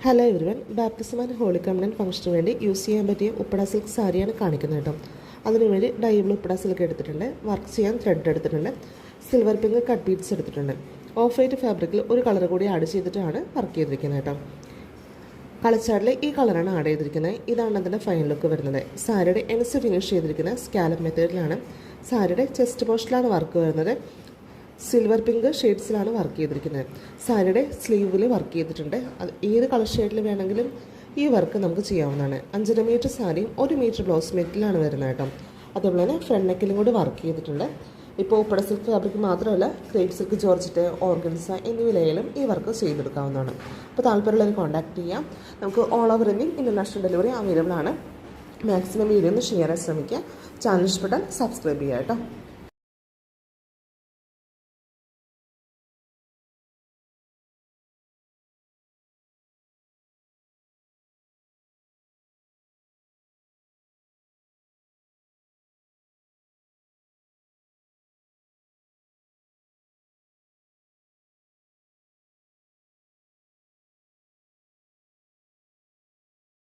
Hello everyone, baptism and holy communion ഫംഗ്ഷന് വേണ്ടി use ചെയ്യാൻ പറ്റിയ ഉപ്പട സിൽക്ക് സാരിയാണ് കാണിക്കുന്നത് കേട്ടോ. അതിനുവേണ്ടി ഡൈബിൾ ഉപ്പട സിൽക്ക് എടുത്തിട്ടുണ്ട്, വർക്ക് ചെയ്യാൻ ത്രെഡ് എടുത്തിട്ടുണ്ട്, സിൽവർ പിങ്ക് കട്ട് ബീഡ്സ് എടുത്തിട്ടുണ്ട്. ഓഫ് വൈറ്റ് ഫാബ്രിക്കിൽ ഒരു കളർ കൂടി ആഡ് ചെയ്തിട്ടാണ് വർക്ക് ചെയ്തിരിക്കുന്നത് കേട്ടോ. കളച്ചാടിൽ ഈ കളറാണ് ആഡ് ചെയ്തിരിക്കുന്നത്. ഇതാണ് അതിൻ്റെ ഫൈനൽ ലുക്ക് വരുന്നത്. സാരിയുടെ എൻസ് ഫിനിഷ് ചെയ്തിരിക്കുന്നത് സ്കാലപ്പ് മെത്തേഡിലാണ്. സാരിയുടെ ചെസ്റ്റ് പോർഷനിലാണ് വർക്ക് വരുന്നത്. സിൽവർ പിങ്ക് ഷെയ്ഡ്സിലാണ് വർക്ക് ചെയ്തിരിക്കുന്നത്. സാരിയുടെ സ്ലീവിൽ വർക്ക് ചെയ്തിട്ടുണ്ട്. അത് ഏത് കളർ ഷെയ്ഡിൽ വേണമെങ്കിലും ഈ വർക്ക് നമുക്ക് ചെയ്യാവുന്നതാണ്. 5.5 മീറ്റർ സാരിയും 1 മീറ്റർ ബ്ലൗസ് മെറ്റീരിയലാണ് വരുന്നത് കേട്ടോ. അതുപോലെ തന്നെ ഫ്രണ്ട് നെക്കിലും കൂടി വർക്ക് ചെയ്തിട്ടുണ്ട്. ഇപ്പോൾ ഉപ്പട സിൽക്ക് ഫാബ്രിക് മാത്രമല്ല, ക്രേപ്പ് സിൽക്ക്, ജോർജറ്റ്, ഓർഗൻസ എന്നിവയിലും ഈ വർക്ക് ചെയ്തെടുക്കാവുന്നതാണ്. അപ്പോൾ താല്പര്യമുള്ളവർ കോൺടാക്ട് ചെയ്യാം. നമുക്ക് all over Indian international delivery available ആണ്. മാക്സിമം വീഡിയോ ഒന്ന് ഷെയർ ചെയ്യാൻ ശ്രമിക്കുക. ചാനൽ ഇഷ്ടപ്പെട്ടാൽ സബ്സ്ക്രൈബ് ചെയ്യുക കേട്ടോ.